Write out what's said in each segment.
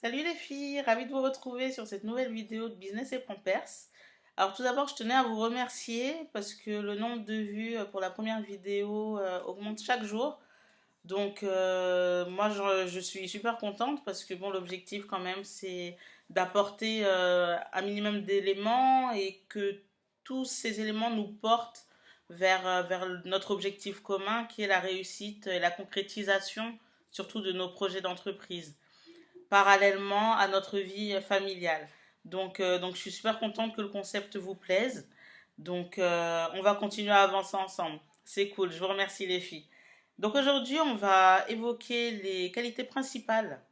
Salut les filles, ravie de vous retrouver sur cette nouvelle vidéo de Business et Pampers. Alors tout d'abord, je tenais à vous remercier parce que le nombre de vues pour la première vidéo augmente chaque jour. Donc moi je suis super contente parce que bon l'objectif quand même c'est d'apporter un minimum d'éléments et que tous ces éléments nous portent vers notre objectif commun qui est la réussite et la concrétisation surtout de nos projets d'entreprise parallèlement à notre vie familiale. Donc je suis super contente que le concept vous plaise. Donc on va continuer à avancer ensemble. C'est cool, je vous remercie les filles. Donc aujourd'hui on va évoquer les qualités principales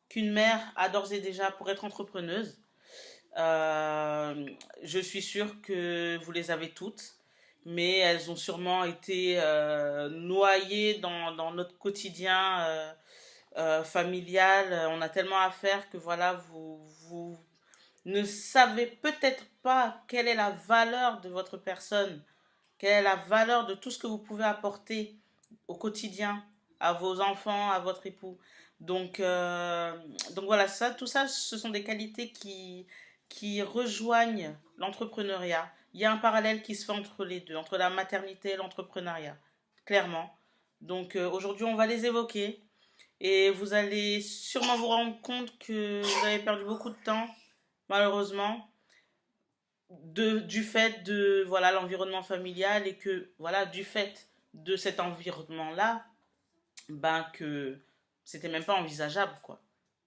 qu'une mère a d'ores et déjà pour être entrepreneuse. Euh, je suis sûre que vous les avez toutes, mais elles ont sûrement été noyées dans notre quotidien familial. On a tellement à faire que voilà, vous ne savez peut-être pas quelle est la valeur de votre personne, quelle est la valeur de tout ce que vous pouvez apporter au quotidien à vos enfants, à votre époux. Donc voilà, ça, tout ça, ce sont des qualités qui rejoignent l'entrepreneuriat. Il y a un parallèle qui se fait entre les deux, entre la maternité et l'entrepreneuriat, clairement. Donc aujourd'hui, on va les évoquer. Et vous allez sûrement vous rendre compte que vous avez perdu beaucoup de temps, malheureusement, du fait de voilà l'environnement familial et que voilà du fait de cet environnement-là, ben que c'était même pas envisageable quoi.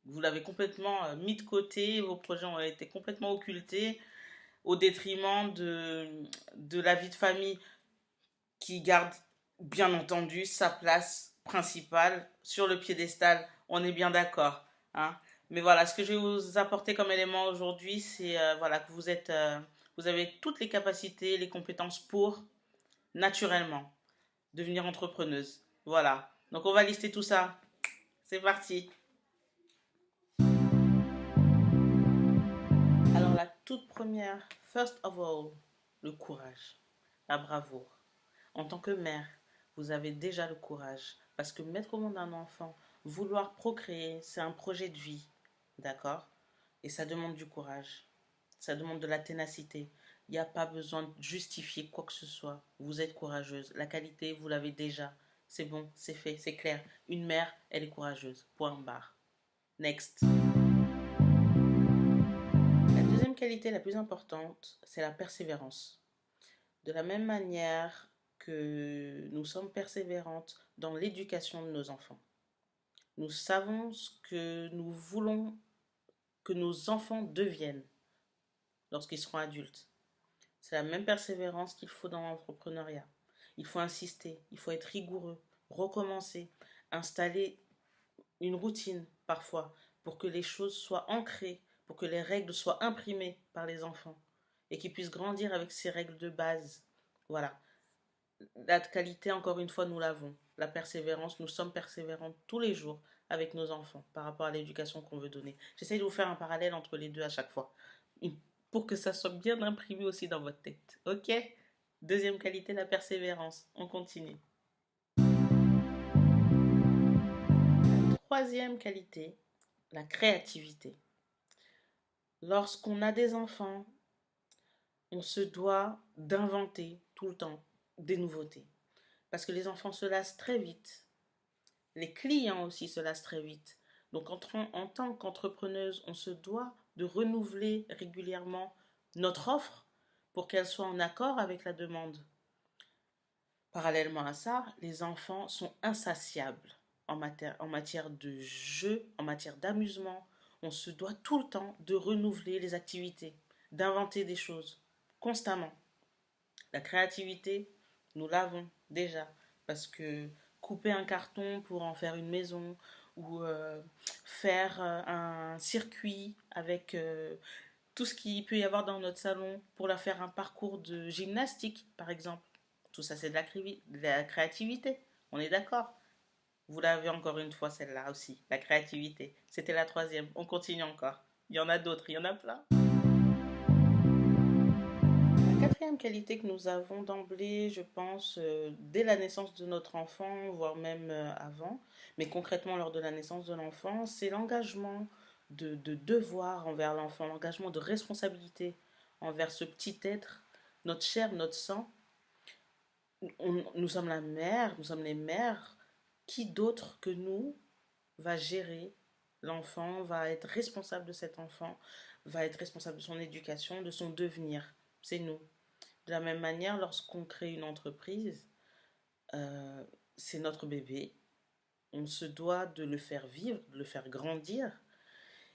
Vous l'avez complètement mis de côté, vos projets ont été complètement occultés au détriment de la vie de famille qui garde bien entendu sa place principale sur le piédestal. On est bien d'accord, hein. Mais voilà, ce que je vais vous apporter comme élément aujourd'hui, c'est voilà que vous avez toutes les capacités, les compétences pour naturellement devenir entrepreneuse. Voilà. Donc on va lister tout ça. C'est parti. Alors la toute première, first of all, le courage, la bravoure. En tant que mère, vous avez déjà le courage. Parce que mettre au monde un enfant, vouloir procréer, c'est un projet de vie. D'accord? Et ça demande du courage. Ça demande de la ténacité. Il n'y a pas besoin de justifier quoi que ce soit. Vous êtes courageuse. La qualité, vous l'avez déjà. C'est bon, c'est fait, c'est clair. Une mère, elle est courageuse. Point barre. Next. La deuxième qualité la plus importante, c'est la persévérance. De la même manière que nous sommes persévérantes dans l'éducation de nos enfants. Nous savons ce que nous voulons que nos enfants deviennent lorsqu'ils seront adultes. C'est la même persévérance qu'il faut dans l'entrepreneuriat. Il faut insister, il faut être rigoureux, recommencer, installer une routine parfois pour que les choses soient ancrées, pour que les règles soient imprimées par les enfants et qu'ils puissent grandir avec ces règles de base. Voilà. La qualité, encore une fois, nous l'avons. La persévérance, nous sommes persévérants tous les jours avec nos enfants par rapport à l'éducation qu'on veut donner. J'essaie de vous faire un parallèle entre les deux à chaque fois pour que ça soit bien imprimé aussi dans votre tête. Ok? Deuxième qualité, la persévérance. On continue. Troisième qualité, la créativité. Lorsqu'on a des enfants, on se doit d'inventer tout le temps des nouveautés. Parce que les enfants se lassent très vite. Les clients aussi se lassent très vite. Donc en tant qu'entrepreneuse, on se doit de renouveler régulièrement notre offre pour qu'elle soit en accord avec la demande. Parallèlement à ça, les enfants sont insatiables en matière de jeu, en matière d'amusement. On se doit tout le temps de renouveler les activités, d'inventer des choses constamment. La créativité, nous l'avons déjà parce que couper un carton pour en faire une maison ou faire un circuit avec tout ce qu'il peut y avoir dans notre salon pour leur faire un parcours de gymnastique, par exemple. Tout ça, c'est de la créativité. On est d'accord. Vous l'avez encore une fois, celle-là aussi. La créativité. C'était la troisième. On continue encore. Il y en a d'autres, il y en a plein. La quatrième qualité que nous avons d'emblée, je pense, dès la naissance de notre enfant, voire même avant, mais concrètement lors de la naissance de l'enfant, c'est l'engagement de devoir envers l'enfant, l'engagement de responsabilité envers ce petit être, notre chair, notre sang. Nous sommes la mère, nous sommes les mères. Qui d'autre que nous va gérer l'enfant, va être responsable de cet enfant, va être responsable de son éducation, de son devenir? C'est nous. De la même manière, lorsqu'on crée une entreprise, euh, c'est notre bébé. On se doit de le faire vivre, de le faire grandir,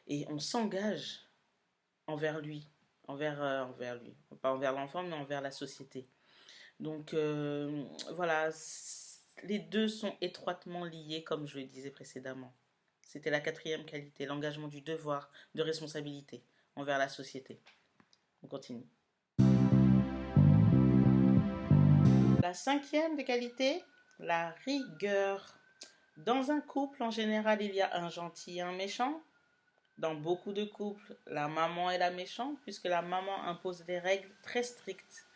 et on s'engage envers lui, envers lui, pas envers l'enfant, mais envers la société. Donc voilà, les deux sont étroitement liés, comme je le disais précédemment. C'était la quatrième qualité, l'engagement du devoir de responsabilité envers la société. On continue. La cinquième des qualités, la rigueur. Dans un couple, en général, il y a un gentil et un méchant. Dans beaucoup de couples, la maman est la méchante puisque la maman impose des règles très strictes.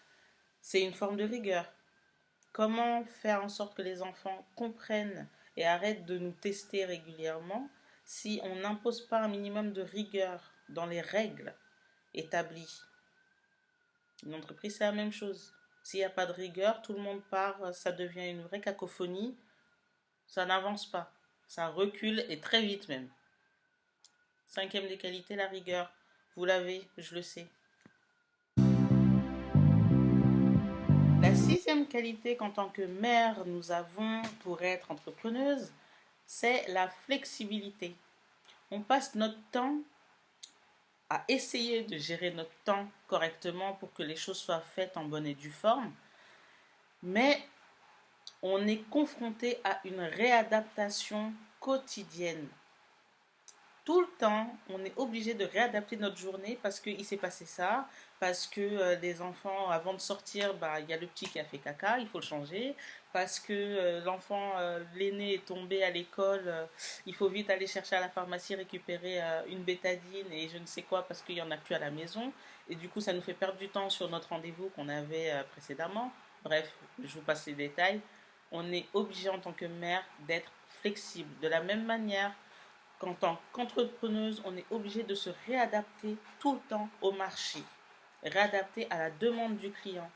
C'est une forme de rigueur. Comment faire en sorte que les enfants comprennent et arrêtent de nous tester régulièrement si on n'impose pas un minimum de rigueur dans les règles établies? Une entreprise, c'est la même chose. S'il n'y a pas de rigueur, tout le monde part, ça devient une vraie cacophonie, ça n'avance pas, ça recule et très vite même. Cinquième des qualités, la rigueur. Vous l'avez, je le sais. La sixième qualité qu'en tant que mère nous avons pour être entrepreneuse, c'est la flexibilité. On passe notre temps à essayer de gérer notre temps correctement pour que les choses soient faites en bonne et due forme, mais on est confronté à une réadaptation quotidienne. Tout le temps, on est obligé de réadapter notre journée parce qu'il s'est passé ça, parce que les enfants, avant de sortir, bah, il y a le petit qui a fait caca, il faut le changer, parce que l'enfant, l'aîné est tombé à l'école, il faut vite aller chercher à la pharmacie, récupérer une bétadine et je ne sais quoi parce qu'il n'y en a plus à la maison. Et du coup, ça nous fait perdre du temps sur notre rendez-vous qu'on avait précédemment. Bref, je vous passe les détails. On est obligé en tant que mère d'être flexible. De la même manière, qu'en tant qu'entrepreneuse, on est obligé de se réadapter tout le temps au marché, réadapter à la demande du client.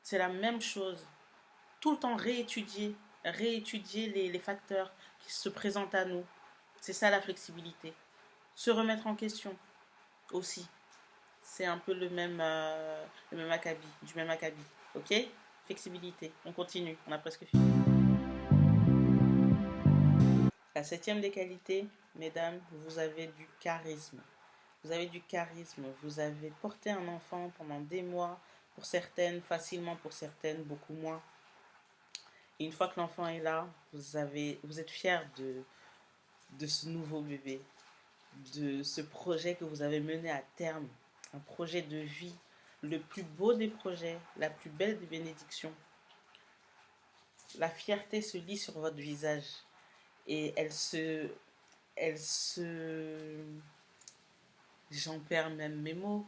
C'est la même chose. Tout le temps réétudier les facteurs qui se présentent à nous. C'est ça la flexibilité. Se remettre en question aussi. C'est un peu le même acabit, du même acabit. Ok? Flexibilité. On continue. On a presque fini. La septième des qualités, mesdames, vous avez du charisme. Vous avez du charisme. Vous avez porté un enfant pendant des mois, pour certaines, facilement, pour certaines, beaucoup moins. Et une fois que l'enfant est là, vous êtes fiers de ce nouveau bébé, de ce projet que vous avez mené à terme. Un projet de vie, le plus beau des projets, la plus belle des bénédictions. La fierté se lit sur votre visage et elle se, j'en perds même mes mots.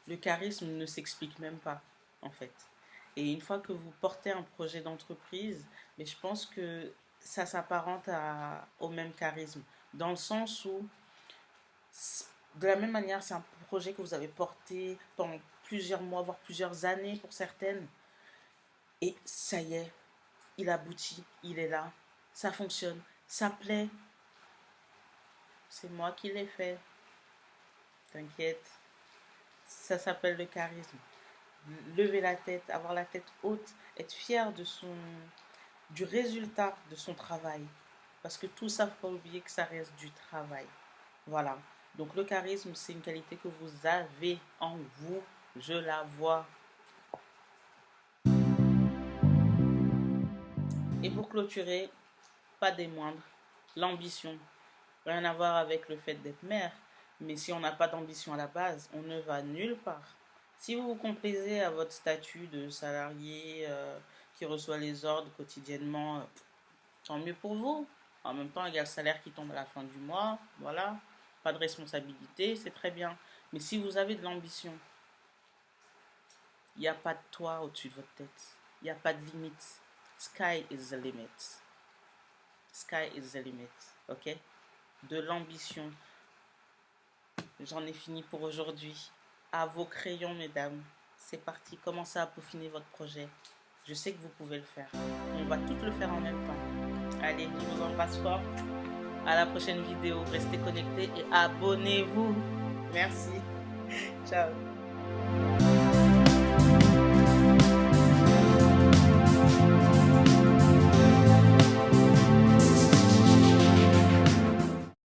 Le charisme ne s'explique même pas, en fait. Et une fois que vous portez un projet d'entreprise, mais je pense que ça s'apparente au même charisme, dans le sens où, de la même manière, c'est un projet que vous avez porté pendant plusieurs mois, voire plusieurs années pour certaines, et ça y est, il aboutit, il est là, ça fonctionne, ça plaît, c'est moi qui l'ai fait, t'inquiète, ça s'appelle le charisme. Lever la tête, avoir la tête haute, être fier du résultat de son travail. Parce que tout ça, faut pas oublier que ça reste du travail. Voilà. Donc le charisme, c'est une qualité que vous avez en vous. Je la vois. Et pour clôturer, pas des moindres, l'ambition. Rien à voir avec le fait d'être mère. Mais si on n'a pas d'ambition à la base, on ne va nulle part. Si vous vous complaisez à votre statut de salarié qui reçoit les ordres quotidiennement, tant mieux pour vous. En même temps, il y a le salaire qui tombe à la fin du mois. Voilà. Pas de responsabilité, c'est très bien. Mais si vous avez de l'ambition, il n'y a pas de toit au-dessus de votre tête. Il n'y a pas de limite. Sky is the limit. Sky is the limit. Ok? de l'ambition. J'en ai fini pour aujourd'hui. À vos crayons, mesdames. C'est parti, commencez à peaufiner votre projet. Je sais que vous pouvez le faire. On va tout le faire en même temps. Allez, je vous embrasse fort. À la prochaine vidéo. Restez connectés et abonnez-vous. Merci. Ciao.